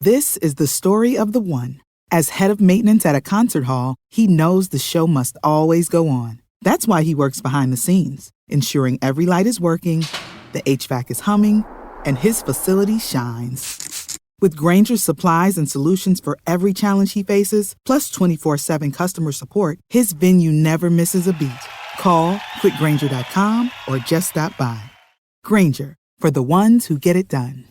This is the story of the one. As head of maintenance at a concert hall, he knows the show must always go on. That's why he works behind the scenes, ensuring every light is working, the HVAC is humming, and his facility shines. With Grainger's supplies and solutions for every challenge he faces, plus 24/7 customer support, his venue never misses a beat. Call quickgrainger.com or just stop by. Grainger, for the ones who get it done.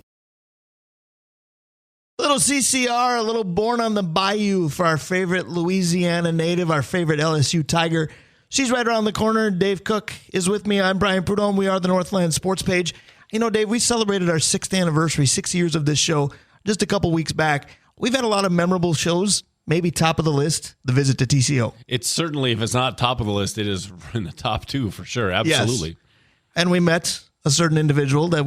Little CCR, a little Born on the Bayou for our favorite Louisiana native, our favorite LSU Tiger. She's right around the corner. Dave Cook is with me. I'm Brian Prudhomme. We are the Northland Sports Page. You know, Dave, we celebrated our 6th anniversary, 6 years of this show, just a couple weeks back. We've had a lot of memorable shows. Maybe top of the list, the visit to TCO. It's certainly, if it's not top of the list, it is in the top 2 for sure. Absolutely. Yes. And we met a certain individual that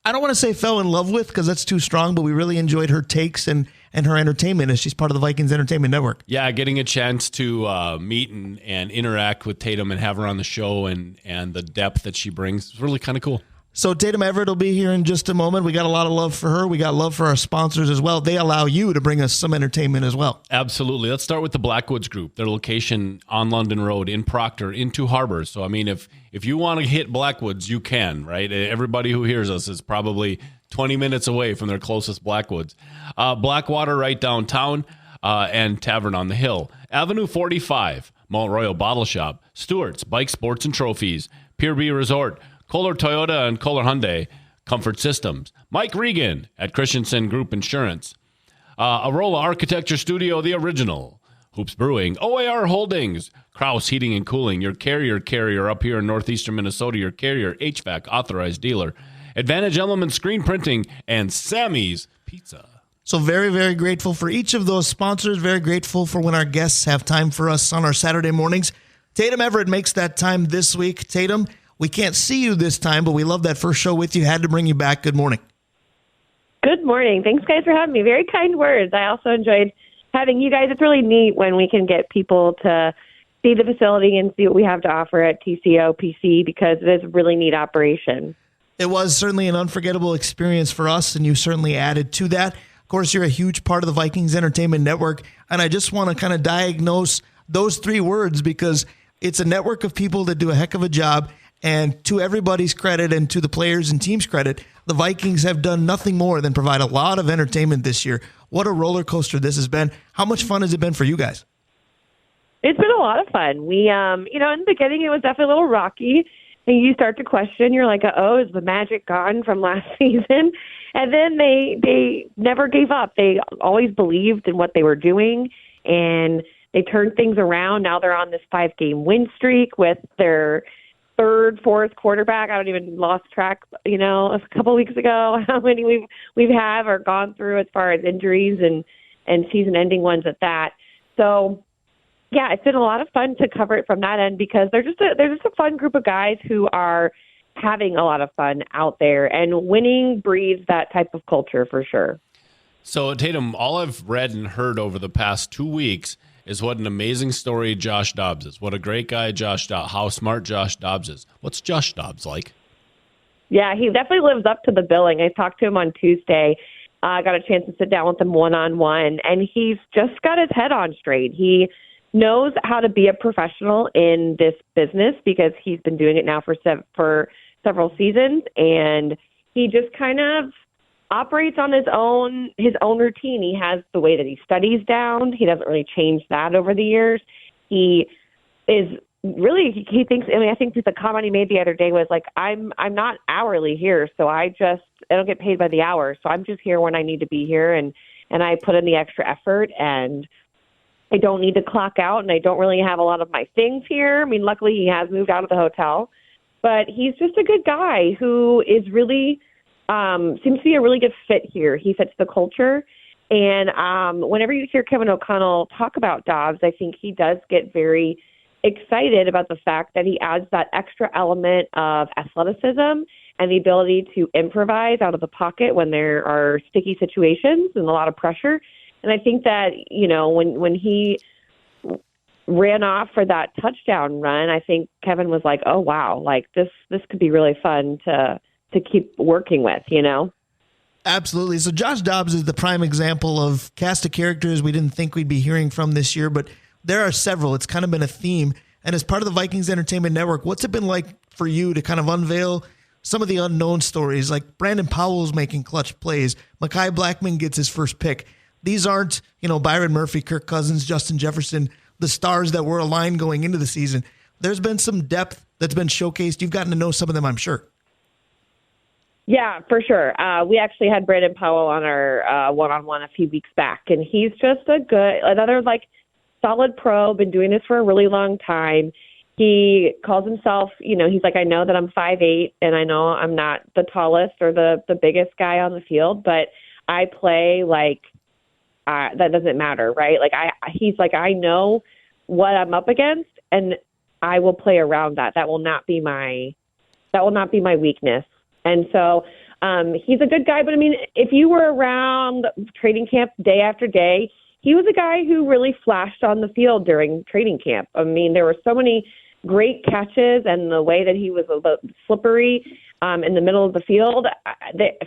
I don't want to say fell in love with because that's too strong, but we really enjoyed her takes and her entertainment as she's part of the Vikings Entertainment Network. Yeah, getting a chance to meet and interact with Tatum and have her on the show and the depth that she brings is really kind of cool. So Tatum Everett will be here in just a moment. We got a lot of love for her. We got love for our sponsors as well. They allow you to bring us some entertainment as well. Absolutely. Let's start with the Blackwoods Group. Their location on London Road in Proctor, in Two Harbors. So, I mean, if you want to hit Blackwoods, you can, right? Everybody who hears us is probably 20 minutes away from their closest Blackwoods. Blackwater right downtown and Tavern on the Hill. Avenue 45, Mount Royal Bottle Shop. Stewart's, Bike Sports and Trophies. Pier B Resort. Kohler Toyota and Kohler Hyundai, Comfort Systems. Mike Regan at Christensen Group Insurance. Arola Architecture Studio, the original. Hoops Brewing. OAR Holdings. Kraus Heating and Cooling, your carrier up here in northeastern Minnesota, your carrier HVAC authorized dealer. Advantage Element Screen Printing and Sammy's Pizza. So very, very grateful for each of those sponsors. Very grateful for when our guests have time for us on our Saturday mornings. Tatum Everett makes that time this week. Tatum, we can't see you this time, but we love that first show with you. Had to bring you back. Good morning. Good morning. Thanks, guys, for having me. Very kind words. I also enjoyed having you guys. It's really neat when we can get people to see the facility and see what we have to offer at TCO PC because it is a really neat operation. It was certainly an unforgettable experience for us, and you certainly added to that. Of course, you're a huge part of the Vikings Entertainment Network, and I just want to kind of diagnose those 3 words because it's a network of people that do a heck of a job. And to everybody's credit and to the players and team's credit, the Vikings have done nothing more than provide a lot of entertainment this year. What a roller coaster this has been. How much fun has it been for you guys? It's been a lot of fun. We, in the beginning, it was definitely a little rocky. And you start to question, you're like, is the magic gone from last season? And then they never gave up. They always believed in what they were doing, and they turned things around. Now they're on this 5-game win streak with their third, fourth quarterback. I don't even lost track, a couple weeks ago, how many we've have or gone through as far as injuries and season-ending ones at that. So, yeah, it's been a lot of fun to cover it from that end because they're just a fun group of guys who are having a lot of fun out there, and winning breeds that type of culture for sure. So, Tatum, all I've read and heard over the past 2 weeks is what an amazing story Josh Dobbs is. What a great guy how smart Josh Dobbs is. What's Josh Dobbs like? Yeah, he definitely lives up to the billing. I talked to him on Tuesday. I got a chance to sit down with him one-on-one, and he's just got his head on straight. He knows how to be a professional in this business because he's been doing it now for several seasons, and he just kind of operates on his own routine. He has the way that he studies down. He doesn't really change that over the years. He is really, he thinks, I think the comment he made the other day was like, I'm not hourly here, so I don't get paid by the hour, so I'm just here when I need to be here, and I put in the extra effort, and I don't need to clock out, and I don't really have a lot of my things here. Luckily he has moved out of the hotel, but he's just a good guy who is really seems to be a really good fit here. He fits the culture. And whenever you hear Kevin O'Connell talk about Dobbs, I think he does get very excited about the fact that he adds that extra element of athleticism and the ability to improvise out of the pocket when there are sticky situations and a lot of pressure. And I think that, when he ran off for that touchdown run, I think Kevin was like, oh, wow, like this could be really fun to keep working with, Absolutely. So Josh Dobbs is the prime example of cast of characters we didn't think we'd be hearing from this year, but there are several. It's kind of been a theme. And as part of the Vikings Entertainment Network, what's it been like for you to kind of unveil some of the unknown stories, like Brandon Powell's making clutch plays, Mekhi Blackmon gets his first pick. These aren't, Byron Murphy, Kirk Cousins, Justin Jefferson, the stars that were aligned going into the season. There's been some depth that's been showcased. You've gotten to know some of them, I'm sure. Yeah, for sure. We actually had Brandon Powell on our one-on-one a few weeks back, and he's just another solid pro, been doing this for a really long time. He calls himself, he's like, I know that I'm 5'8", and I know I'm not the tallest or the biggest guy on the field, but I play that doesn't matter, right? He's like, I know what I'm up against, and I will play around that. That will not be my weakness. And so he's a good guy. But, if you were around training camp day after day, he was a guy who really flashed on the field during training camp. There were so many great catches, and the way that he was a little slippery in the middle of the field.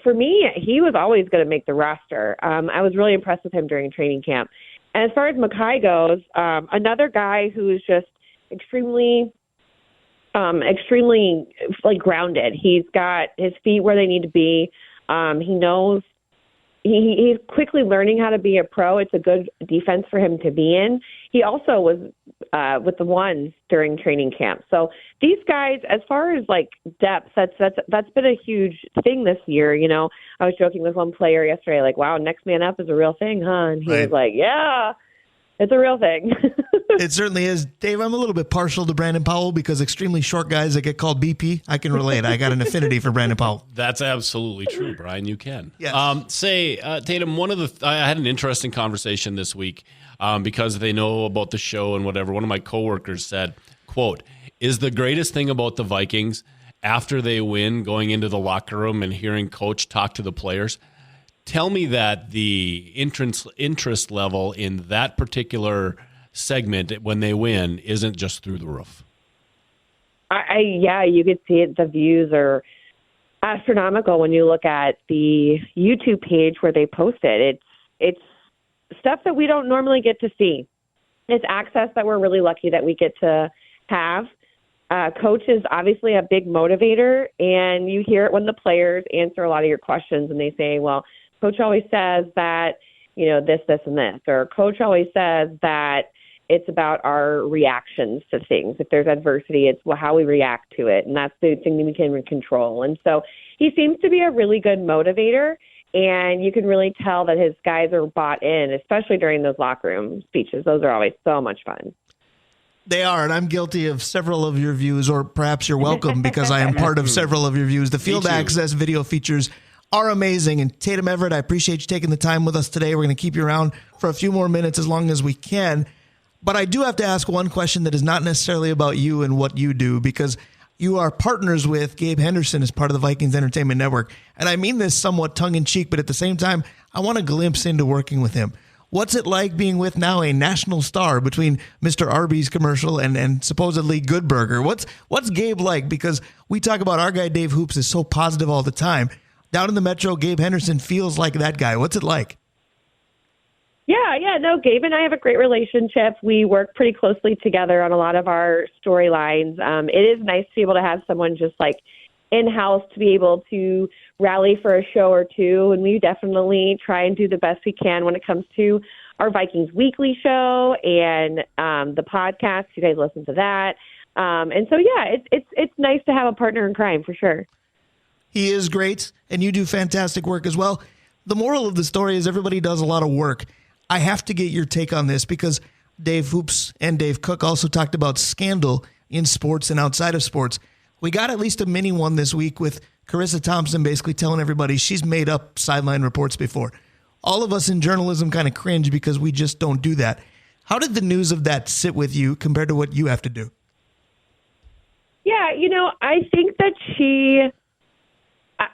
For me, he was always going to make the roster. I was really impressed with him during training camp. And as far as Mekhi goes, another guy who is just extremely grounded. He's got his feet where they need to be. He knows he's quickly learning how to be a pro. It's a good defense for him to be in. He also was with the ones during training camp. So these guys, as far as depth, that's been a huge thing this year. I was joking with one player yesterday, wow, next man up is a real thing, huh? And he was like, yeah. It's a real thing. It certainly is. Dave, I'm a little bit partial to Brandon Powell because extremely short guys that get called BP, I can relate. I got an affinity for Brandon Powell. That's absolutely true, Brian. You can. Yes. Tatum, I had an interesting conversation this week because they know about the show and whatever. One of my coworkers said, quote, is the greatest thing about the Vikings after they win going into the locker room and hearing coach talk to the players? Tell me that the interest level in that particular segment when they win isn't just through the roof. Yeah, you could see it. The views are astronomical when you look at the YouTube page where they post it. It's stuff that we don't normally get to see. It's access that we're really lucky that we get to have. Coach is obviously a big motivator, and you hear it when the players answer a lot of your questions, and they say, well, Coach always says that, this, and this, or Coach always says that it's about our reactions to things. If there's adversity, it's how we react to it, and that's the thing that we can control. And so he seems to be a really good motivator, and you can really tell that his guys are bought in, especially during those locker room speeches. Those are always so much fun. They are, and I'm guilty of several of your views, or perhaps you're welcome because I am part of several of your views. The field access video features are amazing. And Tatum Everett, I appreciate you taking the time with us today. We're going to keep you around for a few more minutes as long as we can. But I do have to ask one question that is not necessarily about you and what you do, because you are partners with Gabe Henderson as part of the Vikings Entertainment Network. And I mean this somewhat tongue-in-cheek, but at the same time, I want a glimpse into working with him. What's it like being with now a national star between Mr. Arby's commercial and supposedly Good Burger? What's Gabe like? Because we talk about our guy Dave Hoops is so positive all the time. Down in the Metro, Gabe Henderson feels like that guy. What's it like? Yeah. No, Gabe and I have a great relationship. We work pretty closely together on a lot of our storylines. It is nice to be able to have someone just in-house to be able to rally for a show or two. And we definitely try and do the best we can when it comes to our Vikings Weekly show and the podcast. You guys listen to that. And so, yeah, it's nice to have a partner in crime for sure. He is great, and you do fantastic work as well. The moral of the story is everybody does a lot of work. I have to get your take on this because Dave Hoops and Dave Cook also talked about scandal in sports and outside of sports. We got at least a mini one this week with Carissa Thompson basically telling everybody she's made up sideline reports before. All of us in journalism kind of cringe because we just don't do that. How did the news of that sit with you compared to what you have to do? Yeah, I think that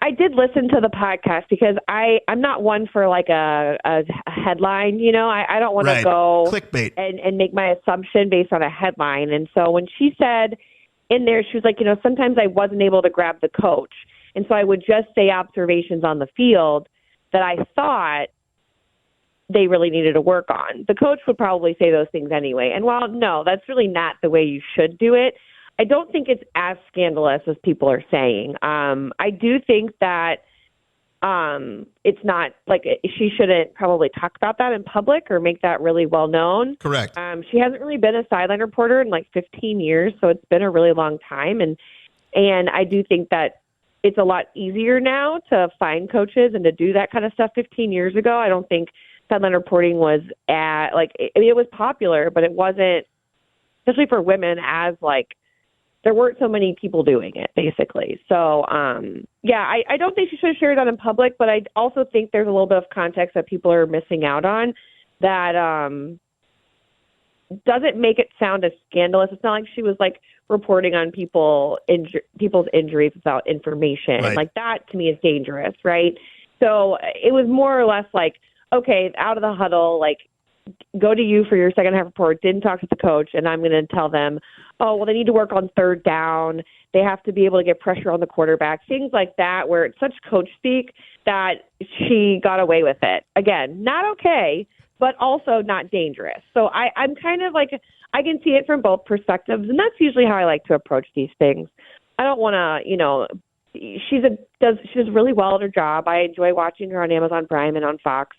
I did listen to the podcast because I'm not one for a headline, I don't want to go clickbait and make my assumption based on a headline. And so when she said in there, she was like, sometimes I wasn't able to grab the coach. And so I would just say observations on the field. that I thought they really needed to work on. The coach would probably say those things anyway. And while, no, that's really not the way you should do it, I don't think it's as scandalous as people are saying. I do think that it's not, like, she shouldn't probably talk about that in public or make that really well known. Correct. She hasn't really been a sideline reporter in like 15 years, so it's been a really long time. And I do think that it's a lot easier now to find coaches and to do that kind of stuff. 15 years ago, I don't think sideline reporting was it was popular, but it wasn't, especially for women, as like, there weren't so many people doing it, basically. So, I don't think she should have shared that in public, but I also think there's a little bit of context that people are missing out on that doesn't make it sound as scandalous. It's not like she was like reporting on people's injuries without information. Right. Like, that to me is dangerous, right? So it was more or less like, okay, out of the huddle, like, go to you for your second half report, didn't talk to the coach, and I'm going to tell them, oh, well, they need to work on third down. They have to be able to get pressure on the quarterback, things like that, where it's such coach speak that she got away with it. Again, not okay, but also not dangerous. So I'm kind of like, I can see it from both perspectives, and that's usually how I like to approach these things. I don't want to, she does really well at her job. I enjoy watching her on Amazon Prime and on Fox.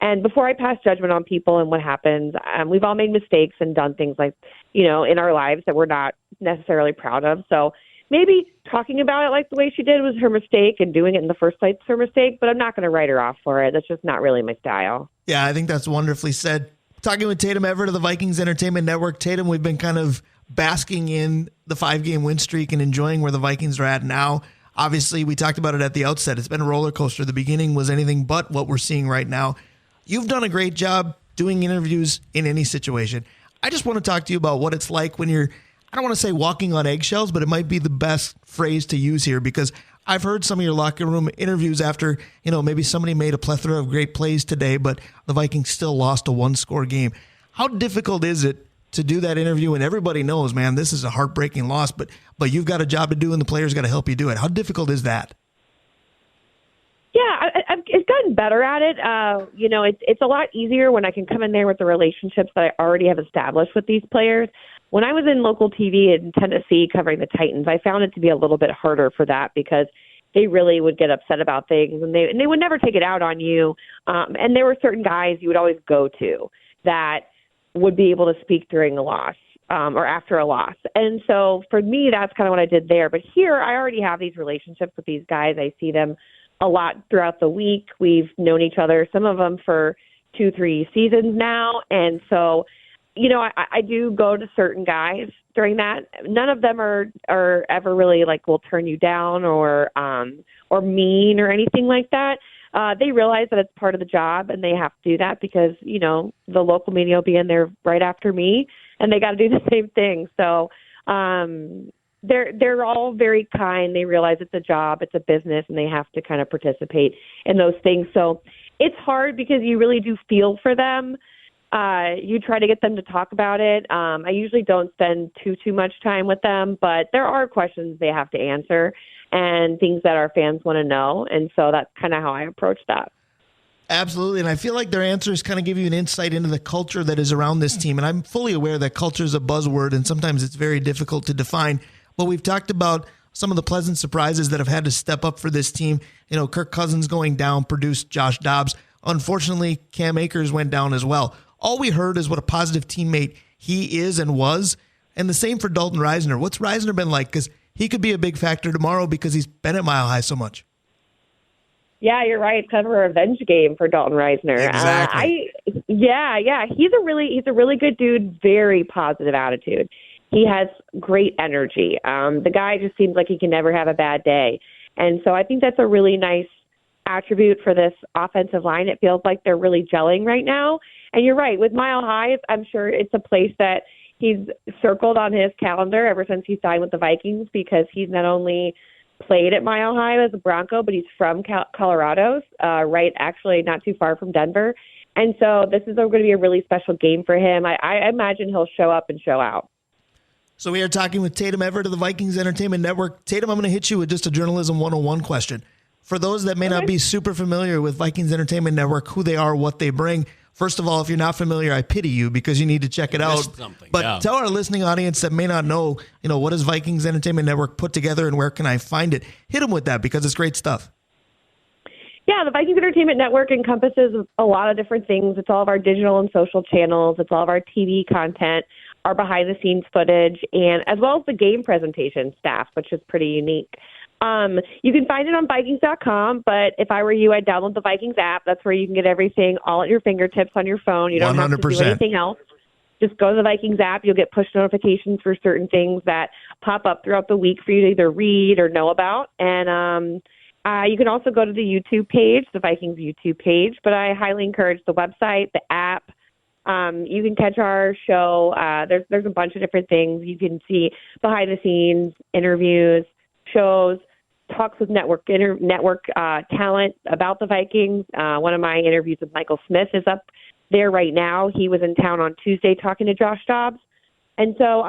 And before I pass judgment on people and what happens, we've all made mistakes and done things like, in our lives that we're not necessarily proud of. So maybe talking about it like the way she did was her mistake, and doing it in the first place was her mistake, but I'm not going to write her off for it. That's just not really my style. Yeah, I think that's wonderfully said. Talking with Tatum Everett of the Vikings Entertainment Network. Tatum, we've been kind of basking in the 5-game win streak and enjoying where the Vikings are at now. Obviously, we talked about it at the outset. It's been a roller coaster. The beginning was anything but what we're seeing right now. You've done a great job doing interviews in any situation. I just want to talk to you about what it's like when you're, I don't want to say walking on eggshells, but it might be the best phrase to use here, because I've heard some of your locker room interviews after, maybe somebody made a plethora of great plays today, but the Vikings still lost a 1-score game. How difficult is it to do that interview? And everybody knows, man, this is a heartbreaking loss, but you've got a job to do and the players got to help you do it. How difficult is that? Yeah, I've gotten better at it. It's a lot easier when I can come in there with the relationships that I already have established with these players. When I was in local TV in Tennessee covering the Titans, I found it to be a little bit harder for that, because they really would get upset about things, and they would never take it out on you. And there were certain guys you would always go to that would be able to speak during a loss or after a loss. And so for me, that's kind of what I did there. But here, I already have these relationships with these guys. I see them a lot throughout the week. We've known each other, some of them for 2-3 seasons now. And so, I do go to certain guys during that. None of them are ever really like, will turn you down or mean or anything like that. They realize that it's part of the job and they have to do that because, the local media will be in there right after me and they got to do the same thing. So, They're all very kind. They realize it's a job, it's a business, and they have to kind of participate in those things. So it's hard because you really do feel for them. You try to get them to talk about it. I usually don't spend too much time with them, but there are questions they have to answer and things that our fans want to know. And so that's kind of how I approach that. Absolutely. And I feel like their answers kind of give you an insight into the culture that is around this team. And I'm fully aware that culture is a buzzword and sometimes it's very difficult to define. But we've talked about some of the pleasant surprises that have had to step up for this team. Kirk Cousins going down produced Josh Dobbs. Unfortunately, Cam Akers went down as well. All we heard is what a positive teammate he is and was. And the same for Dalton Risner. What's Risner been like? Because he could be a big factor tomorrow because he's been at Mile High so much. Yeah, you're right. It's kind of a revenge game for Dalton Risner. Exactly. He's a really good dude. Very positive attitude. He has great energy. The guy just seems like he can never have a bad day. And so I think that's a really nice attribute for this offensive line. It feels like they're really gelling right now. And you're right. With Mile High, I'm sure it's a place that he's circled on his calendar ever since he signed with the Vikings, because he's not only played at Mile High as a Bronco, but he's from Colorado, right, actually not too far from Denver. And so this is going to be a really special game for him. I imagine he'll show up and show out. So we are talking with Tatum Everett of the Vikings Entertainment Network. Tatum, I'm going to hit you with just a Journalism 101 question. for those that may not be super familiar with Vikings Entertainment Network, who they are, what they bring. First of all, if you're not familiar, I pity you because you need to check it out. But tell our listening audience that may not know, what does Vikings Entertainment Network put together and where can I find it? Hit them with that because it's great stuff. Yeah, the Vikings Entertainment Network encompasses a lot of different things. It's all of our digital and social channels. It's all of our TV content, our behind-the-scenes footage, and as well as the game presentation staff, which is pretty unique. You can find it on Vikings.com, but if I were you, I'd download the Vikings app. That's where you can get everything all at your fingertips on your phone. You don't 100%. Have to do anything else. Just go to the Vikings app. You'll get push notifications for certain things that pop up throughout the week for you to either read or know about. And you can also go to the YouTube page, the Vikings YouTube page, but I highly encourage the website, the app. You can catch our show. There's a bunch of different things. You can see behind the scenes, interviews, shows, talks with network talent about the Vikings. One of my interviews with Michael Smith is up there right now. He was in town on Tuesday talking to Josh Dobbs. And so,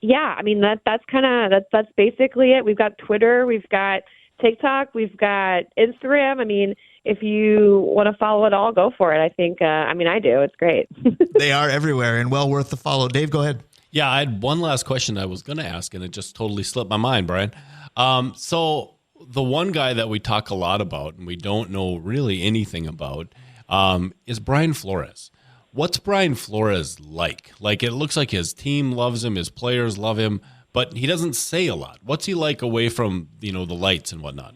that's basically it. We've got Twitter, we've got TikTok, we've got Instagram. I mean, if you want to follow it all, go for it. I think, I do. It's great. They are everywhere and well worth the follow. Dave, go ahead. Yeah, I had one last question I was going to ask, and it just totally slipped my mind, Brian. So the one guy that we talk a lot about and we don't know really anything about is Brian Flores. What's Brian Flores like? Like, it looks like his team loves him, his players love him, but he doesn't say a lot. What's he like away from, the lights and whatnot?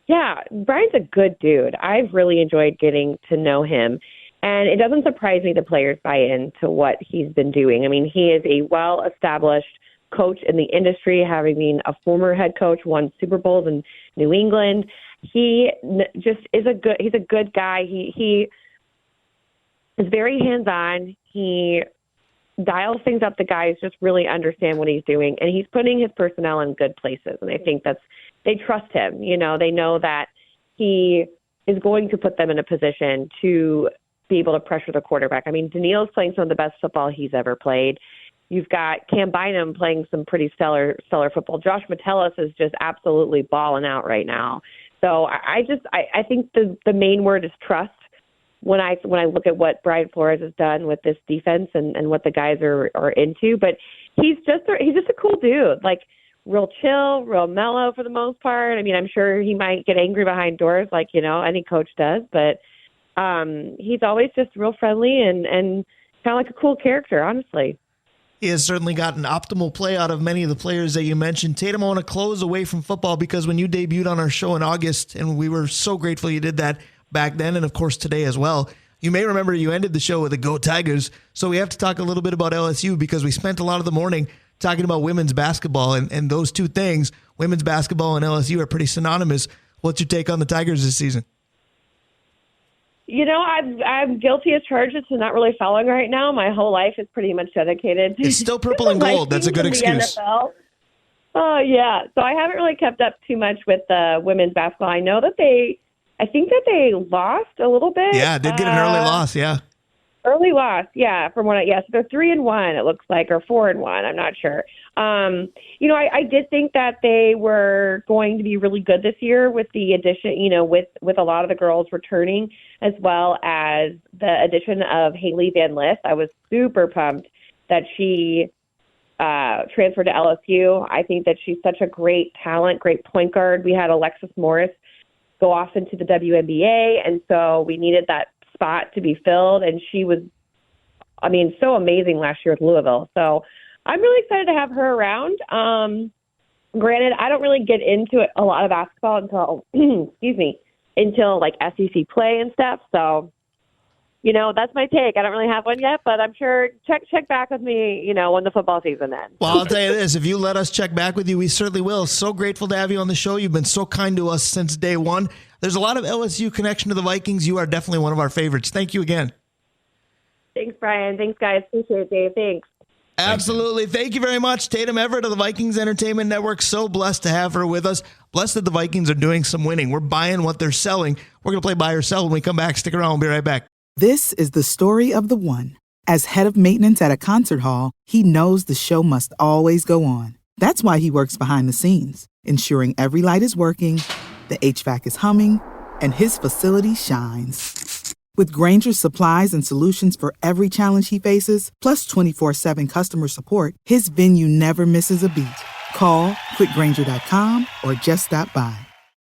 Yeah, Brian's a good dude. I've really enjoyed getting to know him. And it doesn't surprise me the players buy into what he's been doing. I mean, he is a well-established coach in the industry, having been a former head coach, won Super Bowls in New England. He just is he's a good guy. He is very hands-on. He dials things up. The guys just really understand what he's doing, and he's putting his personnel in good places. And I think they trust him. They know that he is going to put them in a position to be able to pressure the quarterback. I mean, Daniil's playing some of the best football he's ever played. You've got Cam Bynum playing some pretty stellar football. Josh Metellus is just absolutely balling out right now. So I think the main word is trust. When I look at what Brian Flores has done with this defense and what the guys are into, but he's just a cool dude, like real chill, real mellow for the most part. I mean, I'm sure he might get angry behind doors like any coach does, but he's always just real friendly and kind of like a cool character, honestly. He has certainly gotten optimal play out of many of the players that you mentioned. Tatum, I want to close away from football because when you debuted on our show in August, and we were so grateful you did that back then and, of course, today as well, you may remember you ended the show with a Go Tigers. So we have to talk a little bit about LSU because we spent a lot of the morning talking about women's basketball, and those two things, women's basketball and LSU, are pretty synonymous. What's your take on the Tigers this season? I'm guilty as charged to not really following right now. My whole life is pretty much dedicated to It's still purple and gold. That's a good excuse. Oh, yeah. So I haven't really kept up too much with women's basketball. I know that I think that they lost a little bit. Yeah, did get an early loss, yeah. Early loss, yeah. So they're 3-1, it looks like, or 4-1. I'm not sure. I did think that they were going to be really good this year with the addition, with a lot of the girls returning, as well as the addition of Haley Van Lith. I was super pumped that she transferred to LSU. I think that she's such a great talent, great point guard. We had Alexis Morris go off into the WNBA, and so we needed that spot to be filled, and she was, so amazing last year with Louisville. So I'm really excited to have her around. Granted, I don't really get into a lot of basketball until like SEC play and stuff. So, that's my take. I don't really have one yet, but I'm sure check back with me, when the football season ends. Well, I'll tell you this. If you let us check back with you, we certainly will. So grateful to have you on the show. You've been so kind to us since day one. There's a lot of LSU connection to the Vikings. You are definitely one of our favorites. Thank you again. Thanks, Brian. Thanks, guys. Appreciate it, Dave. Thanks. Absolutely. Thank you very much. Tatum Everett of the Vikings Entertainment Network. So blessed to have her with us. Blessed that the Vikings are doing some winning. We're buying what they're selling. We're going to play buy or sell when we come back. Stick around. We'll be right back. This is the story of the one. As head of maintenance at a concert hall, he knows the show must always go on. That's why he works behind the scenes, ensuring every light is working, the HVAC is humming, and his facility shines. With Granger's supplies and solutions for every challenge he faces, plus 24/7 customer support, his venue never misses a beat. Call quickgranger.com or just stop by.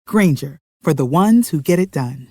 Granger, for the ones who get it done.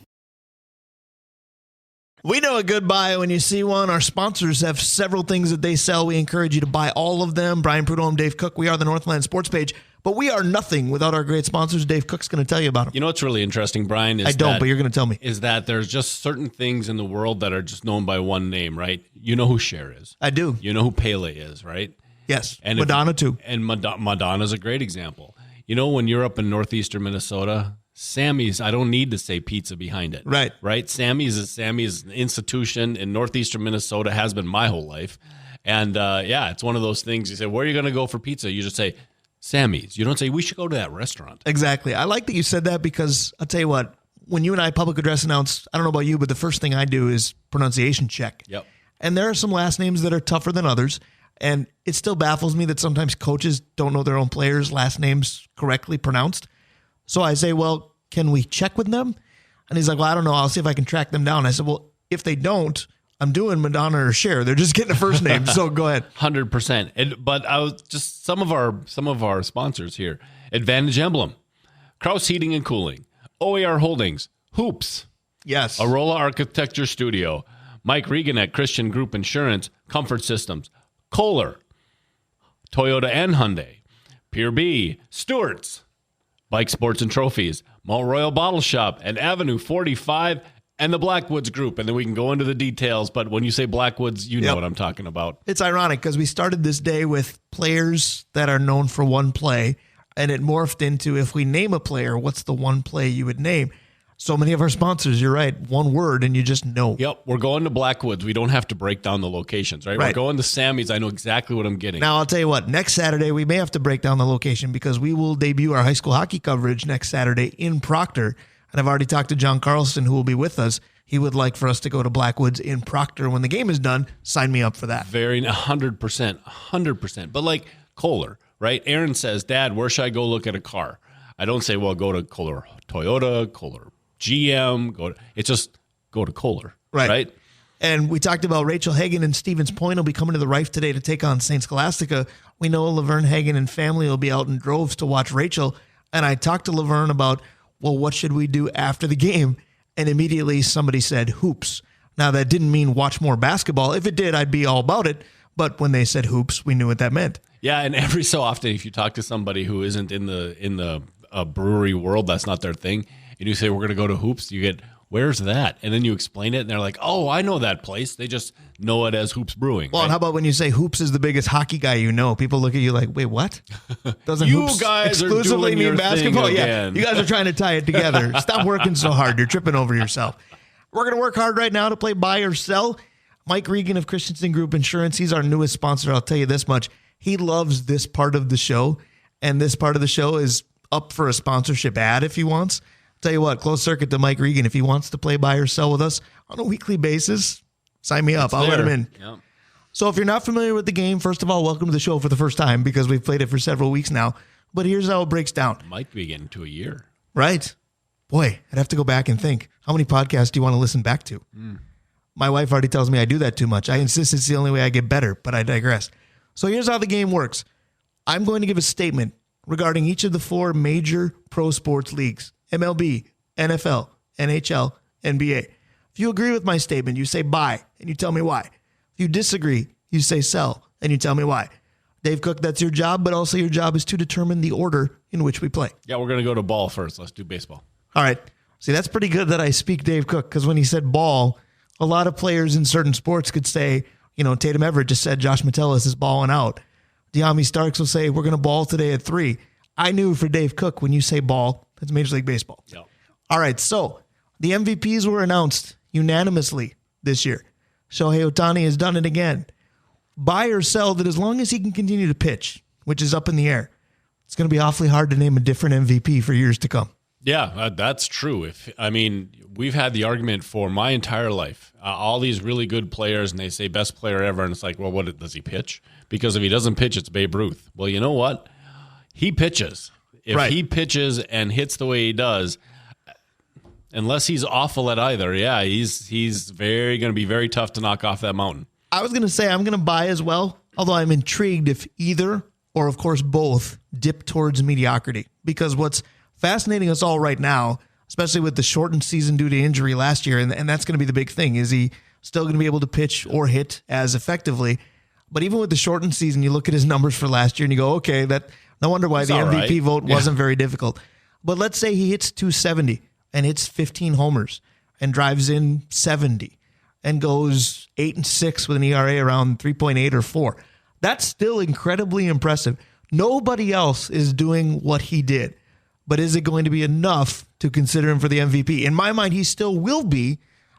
We know a good buy when you see one. Our sponsors have several things that they sell. We encourage you to buy all of them. Brian Prudhomme, Dave Cook. We are the Northland Sports Page, but we are nothing without our great sponsors. Dave Cook's going to tell you about them. You know what's really interesting, Brian? I don't, but you're going to tell me. Is that there's just certain things in the world that are just known by one name, right? You know who Cher is. I do. You know who Pele is, right? Yes. And Madonna, too. And Madonna's a great example. You know, when you're up in northeastern Minnesota, Sammy's, I don't need to say pizza behind it. Right. Right? Sammy's an institution in northeastern Minnesota, has been my whole life. And it's one of those things. You say, where are you going to go for pizza? You just say, Sammy's. You don't say, we should go to that restaurant. Exactly. I like that you said that because I'll tell you what, when you and I public address announce, I don't know about you, but the first thing I do is pronunciation check. Yep. And there are some last names that are tougher than others. And it still baffles me that sometimes coaches don't know their own players' last names correctly pronounced. So I say, well, can we check with them? And he's like, well, I don't know. I'll see if I can track them down. I said, well, if they don't, I'm doing Madonna or Cher. They're just getting a first name. So go ahead. 100%. But I was just some of our sponsors here. Advantage Emblem, Kraus Heating and Cooling, OAR Holdings, Hoops, Yes. Arola Architecture Studio, Mike Regan at Christian Group Insurance, Comfort Systems, Kohler, Toyota and Hyundai, Pier B, Stewart's, Bike Sports and Trophies, Mount Royal Bottle Shop, and Avenue 45, and the Blackwoods Group. And then we can go into the details, but when you say Blackwoods, you know what I'm talking about. It's ironic because we started this day with players that are known for one play, and it morphed into, if we name a player, what's the one play you would name? So many of our sponsors, you're right, one word and you just know. Yep, we're going to Blackwoods. We don't have to break down the locations, right? We're going to Sammy's. I know exactly what I'm getting. Now, I'll tell you what, next Saturday, we may have to break down the location because we will debut our high school hockey coverage next Saturday in Proctor. And I've already talked to John Carlson, who will be with us. He would like for us to go to Blackwoods in Proctor when the game is done. Sign me up for that. Very 100%. But like Kohler, right? Aaron says, Dad, where should I go look at a car? I don't say, well, go to Kohler Toyota, Kohler GM, it's just go to Kohler, right? And we talked about Rachel Hagan and Stevens Point will be coming to the Rife today to take on St. Scholastica. We know Laverne Hagan and family will be out in droves to watch Rachel. And I talked to Laverne about, well, what should we do after the game? And immediately somebody said hoops. Now, that didn't mean watch more basketball. If it did, I'd be all about it. But when they said hoops, we knew what that meant. Yeah, and every so often, if you talk to somebody who isn't in the brewery world, that's not their thing, and you say, we're going to go to hoops, you get, where's that? And then you explain it, and they're like, oh, I know that place. They just know it as Hoops Brewing. Well, right? And how about when you say hoops is the biggest hockey guy you know? People look at you like, wait, what? Doesn't You hoops guys are exclusively doing mean your basketball? thing Yeah, again. you guys are trying to tie it together. Stop working so hard. You're tripping over yourself. We're going to work hard right now to play buy or sell. Mike Regan of Christensen Group Insurance, he's our newest sponsor. I'll tell you this much. He loves this part of the show, and this part of the show is up for a sponsorship ad if he wants. Tell you what, close circuit to Mike Regan. If he wants to play buy or sell with us on a weekly basis, sign me up. I'll let him in. Yep. So if you're not familiar with the game, first of all, welcome to the show for the first time because we've played it for several weeks now. But here's how it breaks down. Might be getting to a year. Right. Boy, I'd have to go back and think. How many podcasts do you want to listen back to? My wife already tells me I do that too much. I insist it's the only way I get better, but I digress. So here's how the game works. I'm going to give a statement regarding each of the four major pro sports leagues. MLB, NFL, NHL, NBA. If you agree with my statement, you say buy, and you tell me why. If you disagree, you say sell, and you tell me why. Dave Cook, that's your job, but also your job is to determine the order in which we play. Yeah, we're going to go to ball first. Let's do baseball. All right. See, that's pretty good that I speak Dave Cook, because when he said ball, a lot of players in certain sports could say, Tatum Everett just said Josh Metellus is balling out. De'Ami Starks will say, we're going to ball today at 3. I knew for Dave Cook, when you say ball, that's Major League Baseball. Yep. All right, so the MVPs were announced unanimously this year. Shohei Ohtani has done it again. Buy or sell that as long as he can continue to pitch, which is up in the air, it's going to be awfully hard to name a different MVP for years to come. Yeah, that's true. We've had the argument for my entire life. All these really good players, and they say best player ever, and it's like, well, what does he pitch? Because if he doesn't pitch, it's Babe Ruth. Well, you know what? He pitches. If he pitches and hits the way he does, unless he's awful at either, he's going to be very tough to knock off that mountain. I was going to say I'm going to buy as well, although I'm intrigued if either or, of course, both dip towards mediocrity. Because what's fascinating us all right now, especially with the shortened season due to injury last year, and that's going to be the big thing, is he still going to be able to pitch or hit as effectively? But even with the shortened season, you look at his numbers for last year and you go, okay, no wonder why the MVP vote wasn't very difficult. But let's say he hits 270 and hits 15 homers and drives in 70 and goes 8-6 with an ERA around 3.8 or 4. That's still incredibly impressive. Nobody else is doing what he did. But is it going to be enough to consider him for the MVP? In my mind, he still will be,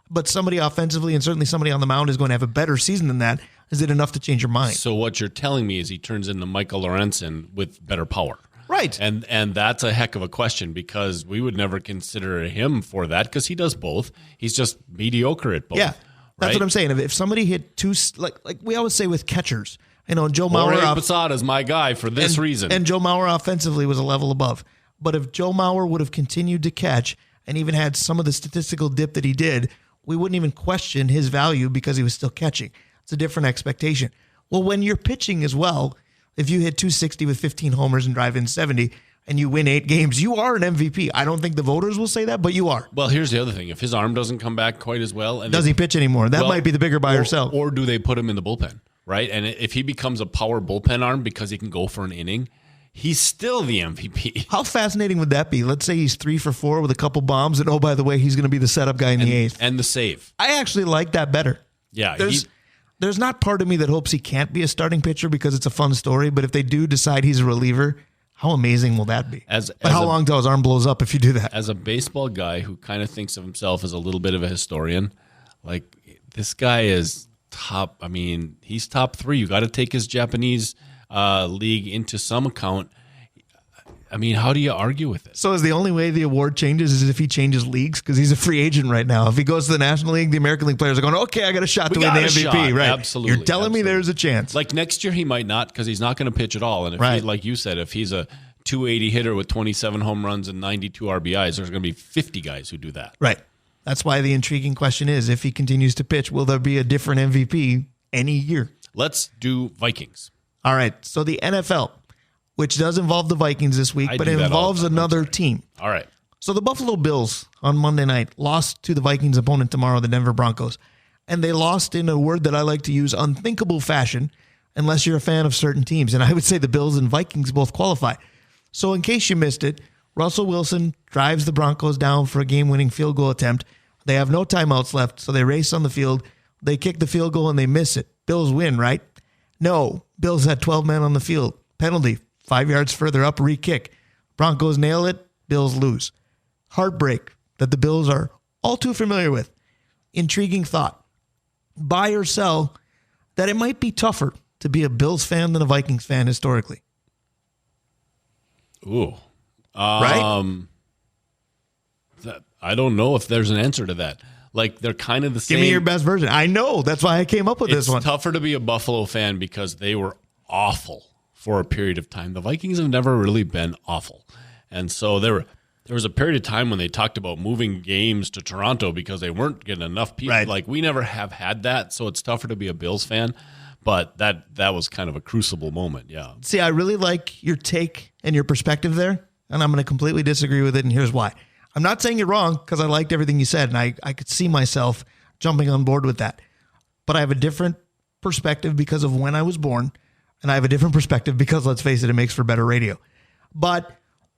but somebody offensively and certainly somebody on the mound is going to have a better season than that. Is it enough to change your mind? So what you're telling me is he turns into Michael Lorenzen with better power. Right. And that's a heck of a question, because we would never consider him for that, because he does both. He's just mediocre at both. Yeah, that's right? what I'm saying. If somebody hit two, like we always say with catchers, Joe Mauer. Jorge Posada's my guy for this reason. And Joe Mauer offensively was a level above. But if Joe Mauer would have continued to catch and even had some of the statistical dip that he did, we wouldn't even question his value because he was still catching. It's a different expectation. Well, when you're pitching as well, if you hit 260 with 15 homers and drive in 70 and you win 8 games, you are an MVP. I don't think the voters will say that, but you are. Well, here's the other thing. If his arm doesn't come back quite as well. And does he pitch anymore? That might be the bigger buy or sell. Or do they put him in the bullpen, right? And if he becomes a power bullpen arm because he can go for an inning, he's still the MVP. How fascinating would that be? Let's say he's 3 for 4 with a couple bombs, and oh, by the way, he's going to be the setup guy in the 8th. And the save. I actually like that better. Yeah. There's not part of me that hopes he can't be a starting pitcher because it's a fun story, but if they do decide he's a reliever, how amazing will that be? How long till his arm blows up if you do that? As a baseball guy who kind of thinks of himself as a little bit of a historian, like, this guy is top. I mean, he's top 3. You got to take his Japanese league into some account. I mean, how do you argue with it? So is the only way the award changes is if he changes leagues? Because he's a free agent right now. If he goes to the National League, the American League players are going, okay, I got a shot to win the MVP. Shot. Right? Absolutely. You're telling me there's a chance. Like next year he might not, because he's not going to pitch at all. And if he, like you said, if he's a 280 hitter with 27 home runs and 92 RBIs, there's going to be 50 guys who do that. Right. That's why the intriguing question is, if he continues to pitch, will there be a different MVP any year? Let's do Vikings. All right. So the NFL, which does involve the Vikings this week, but it involves another team. All right. So the Buffalo Bills on Monday night lost to the Vikings opponent tomorrow, the Denver Broncos. And they lost in a word that I like to use, unthinkable fashion, unless you're a fan of certain teams. And I would say the Bills and Vikings both qualify. So in case you missed it, Russell Wilson drives the Broncos down for a game-winning field goal attempt. They have no timeouts left, so they race on the field. They kick the field goal and they miss it. Bills win, right? No. Bills had 12 men on the field. Penalty. 5 yards further up, re-kick. Broncos nail it, Bills lose. Heartbreak that the Bills are all too familiar with. Intriguing thought. Buy or sell that it might be tougher to be a Bills fan than a Vikings fan historically. Ooh. Right? I don't know if there's an answer to that. Like, they're kind of the same. Give me your best version. I know. That's why I came up with this one. It's tougher to be a Buffalo fan because they were awful for a period of time. The Vikings have never really been awful. And so there was a period of time when they talked about moving games to Toronto because they weren't getting enough people. Right. Like, we never have had that, so it's tougher to be a Bills fan. But that was kind of a crucible moment, yeah. See, I really like your take and your perspective there, and I'm going to completely disagree with it, and here's why. I'm not saying you're wrong because I liked everything you said, and I could see myself jumping on board with that. But I have a different perspective because of when I was born, and I have a different perspective because, let's face it makes for better radio. But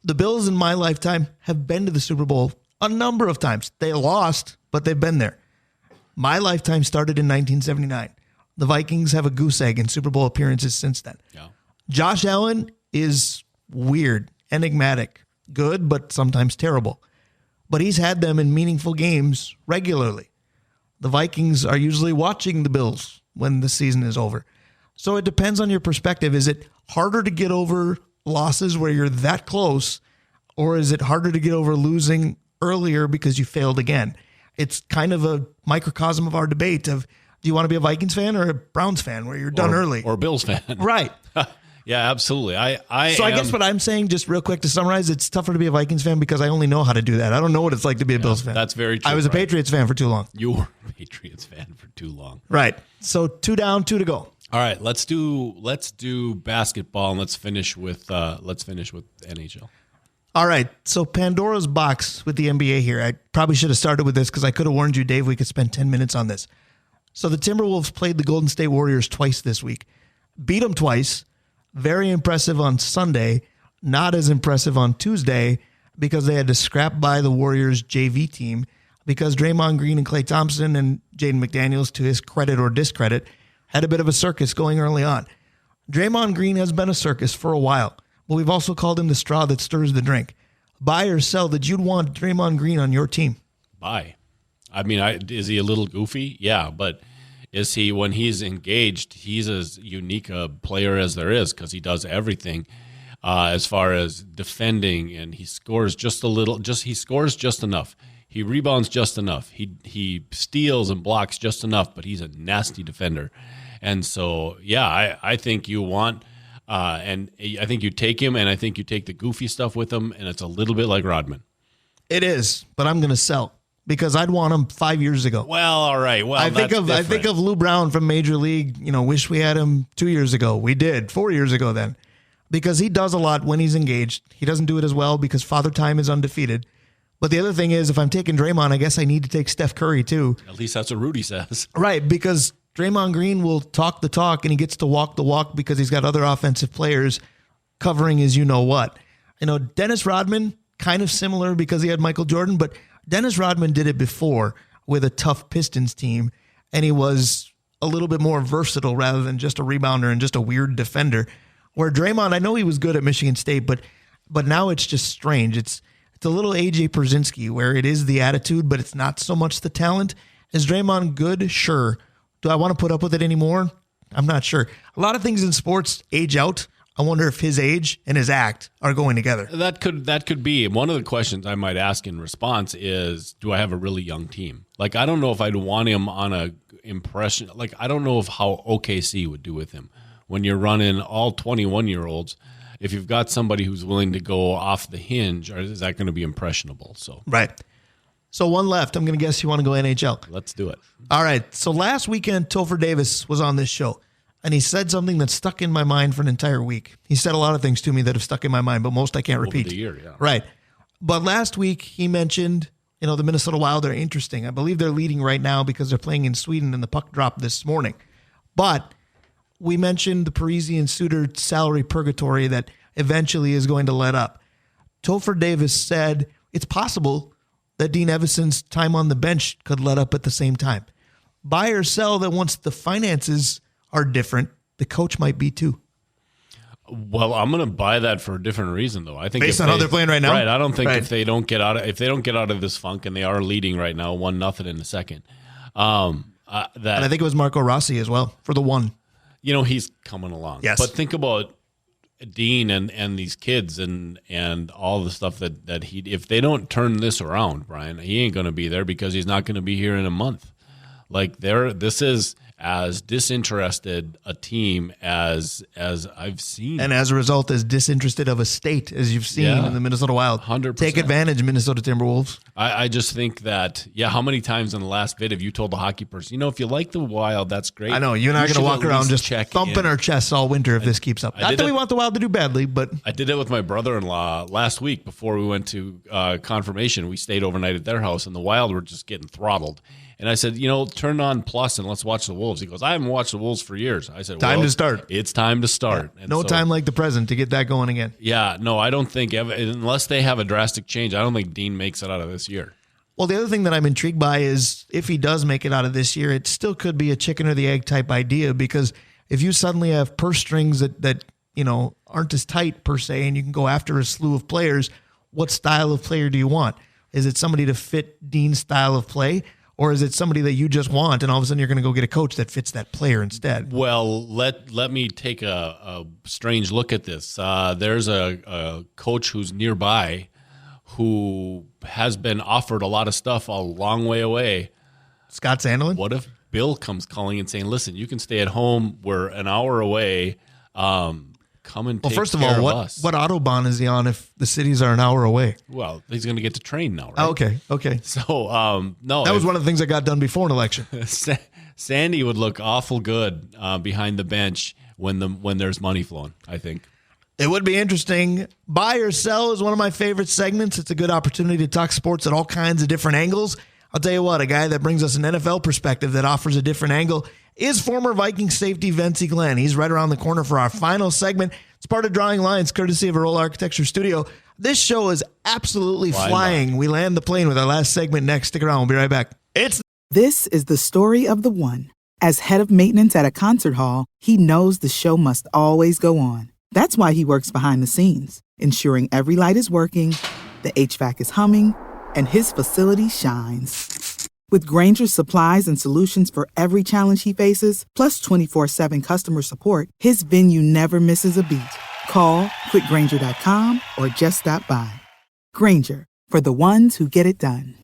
the Bills in my lifetime have been to the Super Bowl a number of times. They lost, but they've been there. My lifetime started in 1979. The Vikings have a goose egg in Super Bowl appearances since then. Yeah. Josh Allen is weird, enigmatic, good, but sometimes terrible. But he's had them in meaningful games regularly. The Vikings are usually watching the Bills when the season is over. So it depends on your perspective. Is it harder to get over losses where you're that close, or is it harder to get over losing earlier because you failed again? It's kind of a microcosm of our debate of, do you want to be a Vikings fan or a Browns fan where you're done early? Or a Bills fan. Right. Yeah, absolutely. I guess what I'm saying, just real quick to summarize, it's tougher to be a Vikings fan because I only know how to do that. I don't know what it's like to be a Bills fan. That's very true. I was a Patriots fan for too long. You were a Patriots fan for too long. Right. So 2 down, 2 to go. All right, let's do basketball and let's finish with NHL. All right, so Pandora's box with the NBA here. I probably should have started with this because I could have warned you, Dave, we could spend 10 minutes on this. So the Timberwolves played the Golden State Warriors twice this week. Beat them twice. Very impressive on Sunday. Not as impressive on Tuesday because they had to scrap by the Warriors JV team because Draymond Green and Klay Thompson and Jaden McDaniels, to his credit or discredit, had a bit of a circus going early on. Draymond Green has been a circus for a while, but we've also called him the straw that stirs the drink. Buy or sell that you'd want Draymond Green on your team? Buy. I mean, is he a little goofy? Yeah, but is he, when he's engaged, he's as unique a player as there is because he does everything as far as defending, and he scores just a little. He scores just enough. He rebounds just enough. He steals and blocks just enough, but he's a nasty defender. And so, yeah, I think you want, and I think you take him, and I think you take the goofy stuff with him, and it's a little bit like Rodman. It is, but I'm going to sell because I'd want him 5 years ago. Well, all right. Well, I think of Lou Brown from Major League. Wish we had him 2 years ago. We did 4 years ago then, because he does a lot when he's engaged. He doesn't do it as well because Father Time is undefeated. But the other thing is, if I'm taking Draymond, I guess I need to take Steph Curry too. At least that's what Rudy says. Right, because Draymond Green will talk the talk and he gets to walk the walk because he's got other offensive players covering his you-know-what. Dennis Rodman, kind of similar because he had Michael Jordan, but Dennis Rodman did it before with a tough Pistons team, and he was a little bit more versatile rather than just a rebounder and just a weird defender. Where Draymond, I know he was good at Michigan State, but now it's just strange. It's a little A.J. Pierzynski where it is the attitude, but it's not so much the talent. Is Draymond good? Sure. Do I want to put up with it anymore? I'm not sure. A lot of things in sports age out. I wonder if his age and his act are going together. That could be. One of the questions I might ask in response is, do I have a really young team? Like, I don't know if I'd want him on a impression. Like, I don't know how OKC would do with him when you're running all 21-year-olds. If you've got somebody who's willing to go off the hinge, or is that going to be impressionable? So right. So one left. I'm going to guess you want to go NHL. Let's do it. All right. So last weekend, Topher Davis was on this show, and he said something that stuck in my mind for an entire week. He said a lot of things to me that have stuck in my mind, but most I can't repeat. Over the year, yeah. Right. But last week, he mentioned, the Minnesota Wild are interesting. I believe they're leading right now because they're playing in Sweden, and the puck dropped this morning. But we mentioned the Parisian Suter salary purgatory that eventually is going to let up. Topher Davis said it's possible that Dean Evason's time on the bench could let up at the same time. Buy or sell that once the finances are different, the coach might be too. Well, I'm going to buy that for a different reason, though. I think based on how they're playing right now, right? I don't think if they don't get out of this funk, and they are leading right now 1-0 in the second. And I think it was Marco Rossi as well for the one. He's coming along. Yes, but think about Dean and these kids and all the stuff that he, if they don't turn this around, Brian, he ain't going to be there because he's not going to be here in a month. Like this is as disinterested a team as I've seen. And as a result, as disinterested of a state as you've seen in the Minnesota Wild. 100%. Take advantage, Minnesota Timberwolves. I just think that, how many times in the last vid have you told the hockey person, if you like the Wild, that's great. I know, you're not going to walk around just thumping our chests all winter if this keeps up. Not that we want the Wild to do badly, but... I did it with my brother-in-law last week before we went to confirmation. We stayed overnight at their house, and the Wild were just getting throttled. And I said, turn on Plus and let's watch the Wolves. He goes, I haven't watched the Wolves for years. I said, time to start. It's time to start. Yeah. No time like the present to get that going again. Yeah, no, I don't think, unless they have a drastic change, I don't think Dean makes it out of this year. Well, the other thing that I'm intrigued by is if he does make it out of this year, it still could be a chicken or the egg type idea, because if you suddenly have purse strings that aren't as tight per se, and you can go after a slew of players, what style of player do you want? Is it somebody to fit Dean's style of play? Or is it somebody that you just want, and all of a sudden you're going to go get a coach that fits that player instead? Well, let me take a strange look at this. There's a coach who's nearby who has been offered a lot of stuff a long way away. Scott Sandelin? What if Bill comes calling and saying, listen, you can stay at home. We're an hour away. come and Well, take first of care all, of us. what Autobahn is he on if the cities are an hour away? Well, he's going to get to train now, right? Oh, okay. So, no. That was one of the things that got done before an election. Sandy would look awful good behind the bench when there's money flowing, I think. It would be interesting. Buy or sell is one of my favorite segments. It's a good opportunity to talk sports at all kinds of different angles. I'll tell you what, a guy that brings us an NFL perspective that offers a different angle is former Vikings safety Vencie Glenn. He's right around the corner for our final segment. It's part of Drawing Lines, courtesy of Arola Architecture Studio. This show is absolutely flying. We land the plane with our last segment next. Stick around. We'll be right back. This is the story of the one. As head of maintenance at a concert hall, he knows the show must always go on. That's why he works behind the scenes, ensuring every light is working, the HVAC is humming, and his facility shines. With Grainger's supplies and solutions for every challenge he faces, plus 24/7 customer support, his venue never misses a beat. Call quickgrainger.com or just stop by. Grainger, for the ones who get it done.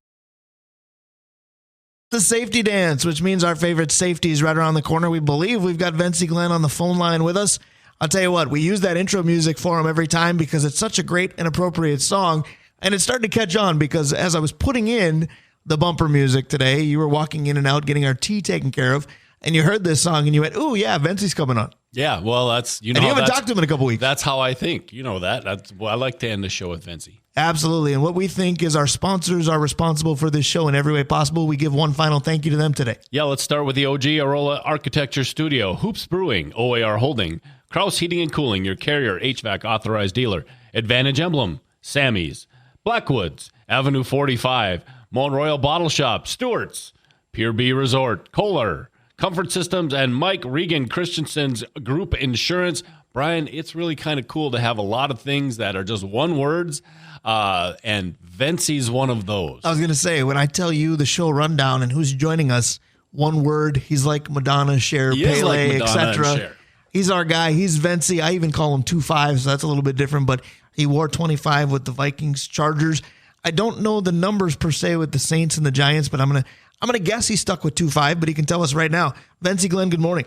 The safety dance, which means our favorite safety is right around the corner. We believe we've got Vencie Glenn on the phone line with us. I'll tell you what, we use that intro music for him every time because it's such a great and appropriate song. And it's starting to catch on because as I was putting in the bumper music today, you were walking in and out getting our tea taken care of, and you heard this song and you went, "Ooh, yeah, Vencie's coming on." Yeah, well, that's, And you haven't talked to him in a couple weeks. That's how I think. You know that. I like to end the show with Vencie. Absolutely. And what we think is our sponsors are responsible for this show in every way possible. We give one final thank you to them today. Yeah, let's start with the OG Arola Architecture Studio, Hoops Brewing, OAR Holding, Kraus Heating and Cooling, your Carrier HVAC authorized dealer, Advantage Emblem, Sammy's, Blackwoods, Avenue 45, Mount Royal Bottle Shop, Stewart's, Pier B Resort, Kohler, Comfort Systems, and Mike Regan Christensen's Group Insurance. Brian, it's really kind of cool to have a lot of things that are just one words, and Vencie's one of those. I was going to say, when I tell you the show rundown and who's joining us, one word, he's like Madonna, Cher, Pele, etc. He's our guy. He's Vencie. I even call him 2-5, so that's a little bit different, but he wore 25 with the Vikings Chargers. I don't know the numbers per se with the Saints and the Giants, but I'm gonna guess he's stuck with 2-5, but he can tell us right now. Vencie Glenn, good morning.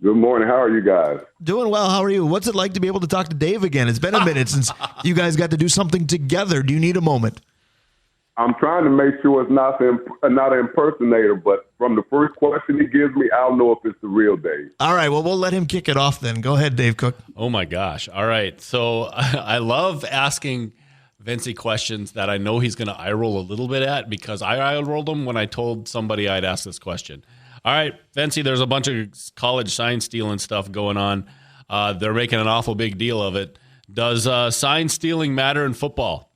Good morning. How are you guys? Doing well. How are you? What's it like to be able to talk to Dave again? It's been a minute since you guys got to do something together. Do you need a moment? I'm trying to make sure it's not an impersonator, but from the first question he gives me, I'll know if it's the real Dave. All right. Well, we'll let him kick it off then. Go ahead, Dave Cook. Oh, my gosh. All right. So I love asking Vencie questions that I know he's going to eye roll a little bit at because I eye rolled him when I told somebody I'd ask this question. All right, Vencie, there's a bunch of college sign stealing stuff going on. They're making an awful big deal of it. Does sign stealing matter in football?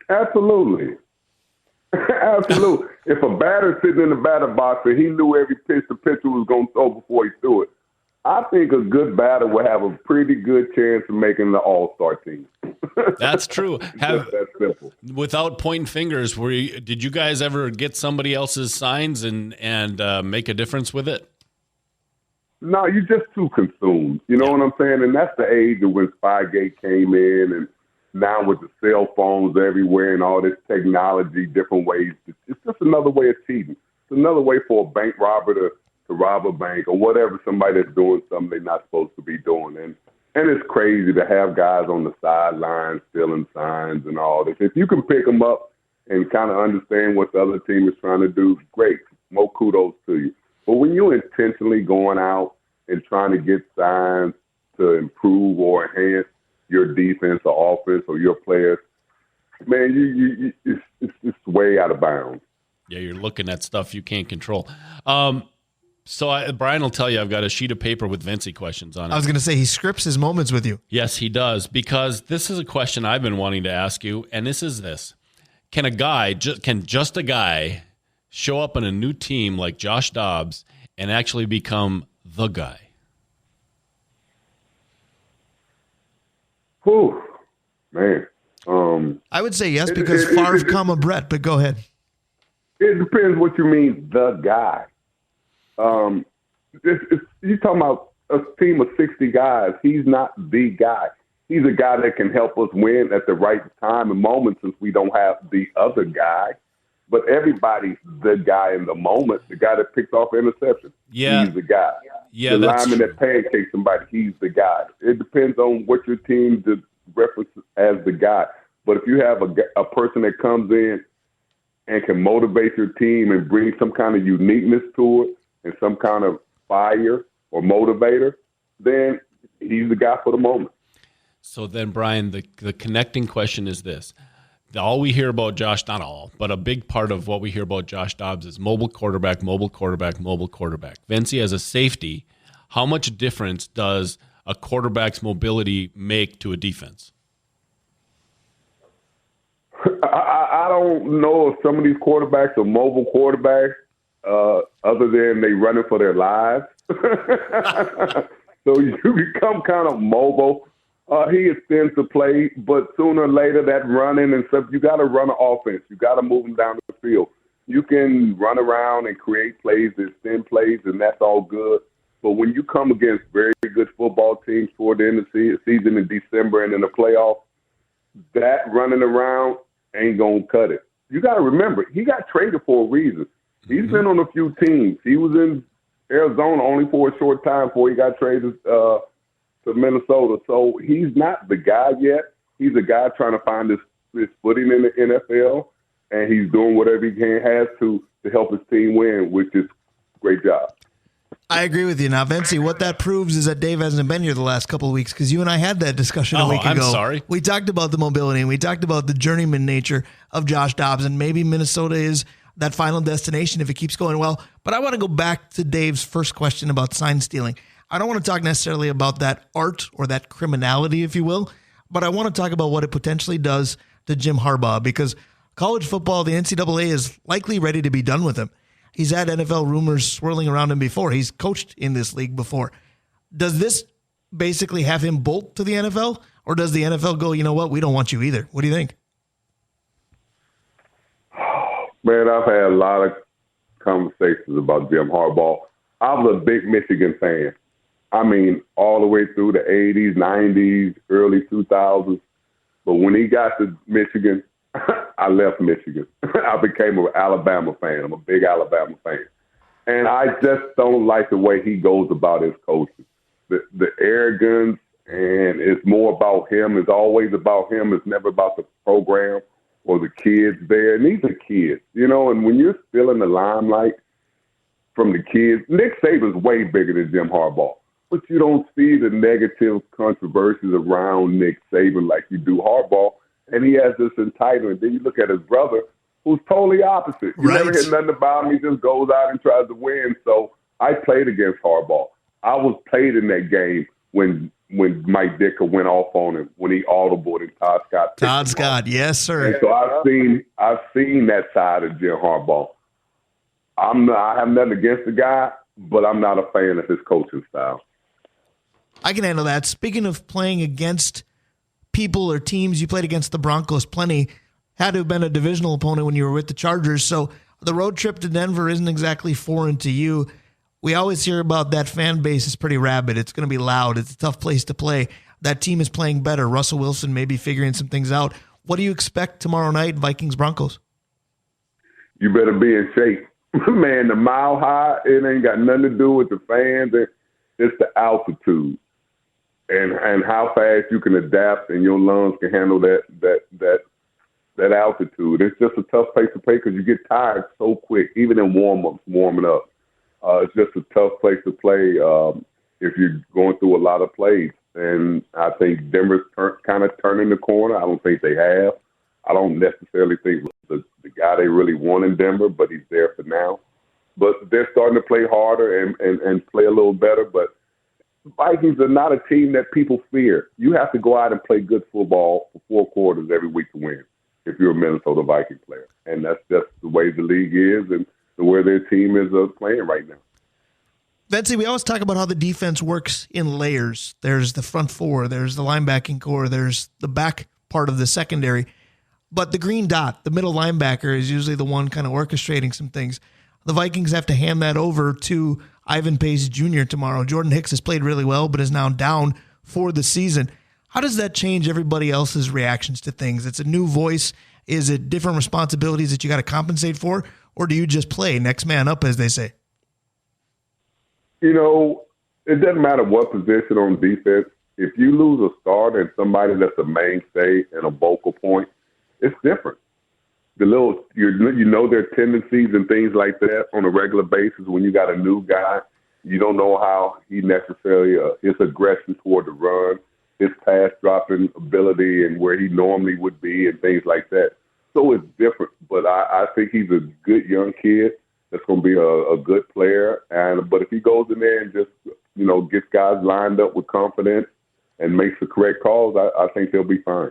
Absolutely. Absolutely. If a batter's sitting in the batter box and he knew every pitch the pitcher was going to throw before he threw it, I think a good batter will have a pretty good chance of making the all-star team. That's true. That's simple. Without pointing fingers, did you guys ever get somebody else's signs and make a difference with it? No, you're just too consumed. You know what I'm saying? And that's the age of when Spygate came in, and now with the cell phones everywhere and all this technology, different ways. It's just another way of cheating. It's another way for a bank robber to rob a bank or whatever, somebody that's doing something they're not supposed to be doing. And it's crazy to have guys on the sidelines stealing signs and all this. If you can pick them up and kind of understand what the other team is trying to do, great. More kudos to you. But when you're intentionally going out and trying to get signs to improve or enhance your defense or offense or your players, man, it's way out of bounds. Yeah, you're looking at stuff you can't control. So Brian will tell you I've got a sheet of paper with Vencie questions on it. I was going to say he scripts his moments with you. Yes, he does, because this is a question I've been wanting to ask you, and this is this. Can just a guy show up on a new team like Josh Dobbs and actually become the guy? Whew, man. I would say yes because Favre, Brett, but go ahead. It depends what you mean, the guy. You're talking about a team of 60 guys. He's not the guy. He's a guy that can help us win at the right time and moment since we don't have the other guy. But everybody's the guy in the moment, the guy that picks off interception. Yeah. He's the guy. Yeah, the that's lineman true. that pancakes somebody, he's the guy. It depends on what your team references as the guy. But if you have a person that comes in and can motivate your team and bring some kind of uniqueness to it and some kind of fire or motivator, then he's the guy for the moment. So then, Brian, the connecting question is this. All we hear about Josh, not all, but a big part of what we hear about Josh Dobbs is mobile quarterback, mobile quarterback, mobile quarterback. Vencie, as a safety, how much difference does a quarterback's mobility make to a defense? I don't know if some of these quarterbacks are mobile quarterbacks, other than they running for their lives. So you become kind of mobile. He extends the play, but sooner or later that running and stuff, you got to run an offense. You got to move them down the field. You can run around and create plays, extend plays, and that's all good. But when you come against very good football teams toward the end of the season in December and in the playoffs, that running around ain't going to cut it. You got to remember, he got traded for a reason. He's been on a few teams. He was in Arizona only for a short time before he got traded to Minnesota. So he's not the guy yet. He's a guy trying to find his footing in the NFL, and he's doing whatever he has to help his team win, which is a great job. I agree with you. Now, Vencie, what that proves is that Dave hasn't been here the last couple of weeks because you and I had that discussion a week ago. I'm sorry. We talked about the mobility and we talked about the journeyman nature of Josh Dobbs, and maybe Minnesota is that final destination if it keeps going well. But I want to go back to Dave's first question about sign stealing. I don't want to talk necessarily about that art or that criminality, if you will, but I want to talk about what it potentially does to Jim Harbaugh, because college football, the NCAA is likely ready to be done with him. He's had NFL rumors swirling around him before. He's coached in this league before. Does this basically have him bolt to the NFL, or does the NFL go, you know what, we don't want you either? What do you think? Man, I've had a lot of conversations about Jim Harbaugh. I was a big Michigan fan. I mean, all the way through the 80s, 90s, early 2000s. But when he got to Michigan, I left Michigan. I became an Alabama fan. I'm a big Alabama fan. And I just don't like the way he goes about his coaching. The arrogance, and it's more about him. It's always about him. It's never about the program or the kids there. And these are kids, you know, and when you're still in the limelight from the kids, Nick Saban's way bigger than Jim Harbaugh. But you don't see the negative controversies around Nick Saban like you do Harbaugh. And he has this entitlement. Then you look at his brother, who's totally opposite. You never hear nothing about him. He just goes out and tries to win. So I played against Harbaugh. I was played in that game when Mike Dicker went off on him, when he audibled and Todd Scott. Todd Scott, yes, sir. And so I've seen that side of Jim Harbaugh. I have nothing against the guy, but I'm not a fan of his coaching style. I can handle that. Speaking of playing against people or teams, you played against the Broncos plenty. Had to have been a divisional opponent when you were with the Chargers. So the road trip to Denver isn't exactly foreign to you. We always hear about that fan base is pretty rabid. It's going to be loud. It's a tough place to play. That team is playing better. Russell Wilson may be figuring some things out. What do you expect tomorrow night, Vikings-Broncos? You better be in shape. Man, the Mile High, it ain't got nothing to do with the fans. It's the altitude. And how fast you can adapt and your lungs can handle that altitude. It's just a tough place to play because you get tired so quick, even in warming up. It's just a tough place to play if you're going through a lot of plays. And I think Denver's kind of turning the corner. I don't think they have. I don't necessarily think the guy they really want in Denver, but he's there for now. But they're starting to play harder and play a little better. But Vikings are not a team that people fear. You have to go out and play good football for 4 quarters every week to win if you're a Minnesota Vikings player. And that's just the way the league is and the way their team is playing right now. Vencie, we always talk about how the defense works in layers. There's the front four, there's the linebacking core, there's the back part of the secondary. But the green dot, the middle linebacker, is usually the one kind of orchestrating some things. The Vikings have to hand that over to Ivan Pace Jr. tomorrow. Jordan Hicks has played really well, but is now down for the season. How does that change everybody else's reactions to things? It's a new voice. Is it different responsibilities that you got to compensate for? Or do you just play next man up, as they say? You know, it doesn't matter what position on defense. If you lose a starter and somebody that's a mainstay and a vocal point, it's different. You know their tendencies and things like that on a regular basis. When you got a new guy, you don't know how he necessarily his aggression toward the run, his pass dropping ability, and where he normally would be, and things like that. So it's different. But I think he's a good young kid that's going to be a good player. But if he goes in there and just gets guys lined up with confidence and makes the correct calls, I think he'll be fine.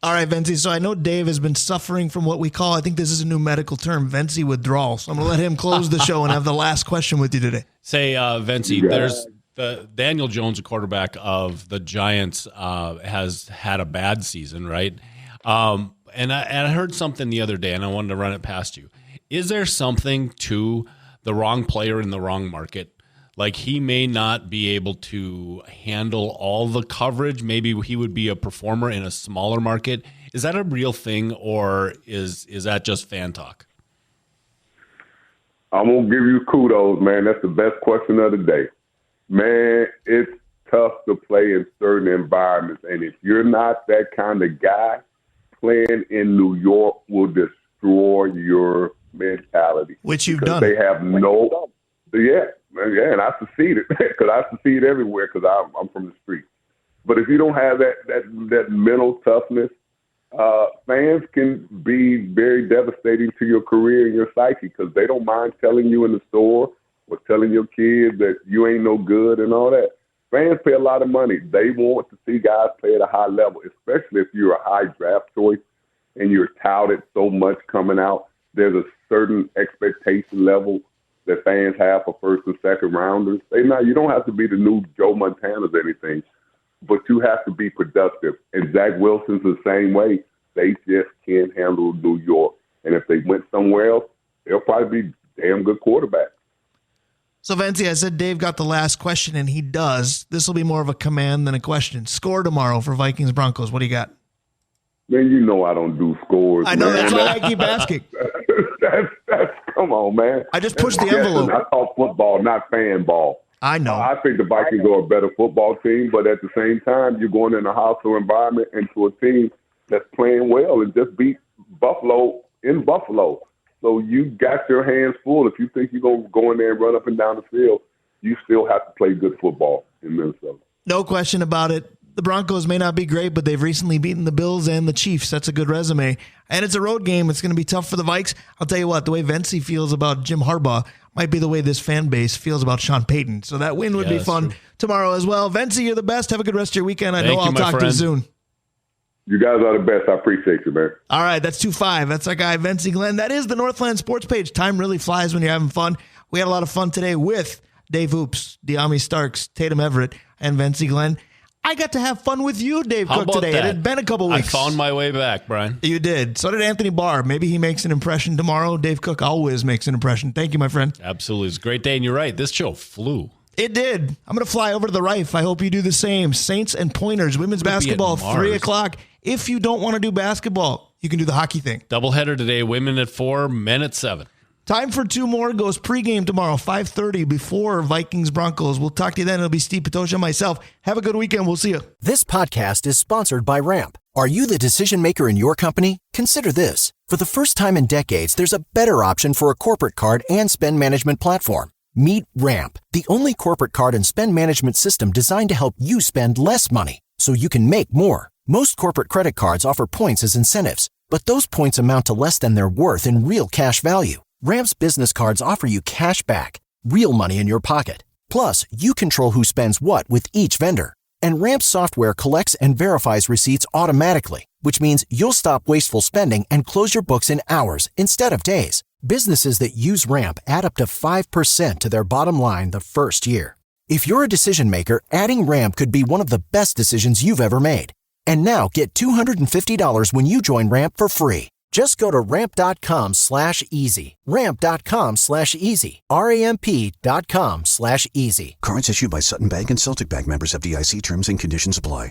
All right, Vencie. So I know Dave has been suffering from what we call, I think this is a new medical term, Vencie withdrawal. So I'm going to let him close the show and have the last question with you today. Say, Vencie, there's the Daniel Jones, a quarterback of the Giants, has had a bad season, right? And I heard something the other day, and I wanted to run it past you. Is there something to the wrong player in the wrong market? Like, he may not be able to handle all the coverage. Maybe he would be a performer in a smaller market. Is that a real thing, or is that just fan talk? I'm going to give you kudos, man. That's the best question of the day. Man, it's tough to play in certain environments. And if you're not that kind of guy, playing in New York will destroy your mentality. Which you've because done. They have no – yeah, and I succeeded because I succeed everywhere because I'm from the street. But if you don't have that mental toughness, fans can be very devastating to your career and your psyche because they don't mind telling you in the store or telling your kids that you ain't no good and all that. Fans pay a lot of money. They want to see guys play at a high level, especially if you're a high draft choice and you're touted so much coming out. There's a certain expectation level that fans have for first and second rounders. You don't have to be the new Joe Montana or anything, but you have to be productive. And Zach Wilson's the same way. They just can't handle New York. And if they went somewhere else, they'll probably be damn good quarterbacks. So, Vencie, I said Dave got the last question, and he does. This will be more of a command than a question. Score tomorrow for Vikings-Broncos. What do you got? Man, you know I don't do scores. I know, man. that's why I keep asking. That's come on, man. I just pushed the envelope. I talk football, not fan ball. I know. I think the Vikings are a better football team, but at the same time, you're going in a hostile environment into a team that's playing well and just beat Buffalo in Buffalo. So you got your hands full. If you think you're going to go in there and run up and down the field, you still have to play good football in Minnesota. No question about it. The Broncos may not be great, but they've recently beaten the Bills and the Chiefs. That's a good resume. And it's a road game. It's going to be tough for the Vikes. I'll tell you what, the way Vencie feels about Jim Harbaugh might be the way this fan base feels about Sean Payton. So that win would be fun tomorrow as well. Vencie, you're the best. Have a good rest of your weekend. I know I'll talk to you soon. You guys are the best. I appreciate you, man. All right, that's 2-5. That's our guy, Vencie Glenn. That is the Northland Sports page. Time really flies when you're having fun. We had a lot of fun today with Dave Hoops, De'Ami Starks, Tatum Everett, and Vencie Glenn. I got to have fun with you, Dave Cook, today. It had been a couple weeks. I found my way back, Brian. You did. So did Anthony Barr. Maybe he makes an impression tomorrow. Dave Cook always makes an impression. Thank you, my friend. Absolutely. It's a great day, and you're right. This show flew. It did. I'm going to fly over to the Rife. I hope you do the same. Saints and Pointers, women's basketball, 3 o'clock. If you don't want to do basketball, you can do the hockey thing. Doubleheader today, women at 4, men at 7. Time for 2 more. Goes pregame tomorrow, 5:30 before Vikings-Broncos. We'll talk to you then. It'll be Steve Petosha and myself. Have a good weekend. We'll see you. This podcast is sponsored by Ramp. Are you the decision maker in your company? Consider this. For the first time in decades, there's a better option for a corporate card and spend management platform. Meet Ramp, the only corporate card and spend management system designed to help you spend less money so you can make more. Most corporate credit cards offer points as incentives, but those points amount to less than their worth in real cash value. Ramp's business cards offer you cash back, real money in your pocket. Plus, you control who spends what with each vendor. And Ramp's software collects and verifies receipts automatically, which means you'll stop wasteful spending and close your books in hours instead of days. Businesses that use Ramp add up to 5% to their bottom line the first year. If you're a decision maker, adding Ramp could be one of the best decisions you've ever made. And now get $250 when you join Ramp for free. Just go to ramp.com/easy. Ramp.com/easy. RAMP.com/easy. Cards issued by Sutton Bank and Celtic Bank, members of FDIC. Terms and conditions apply.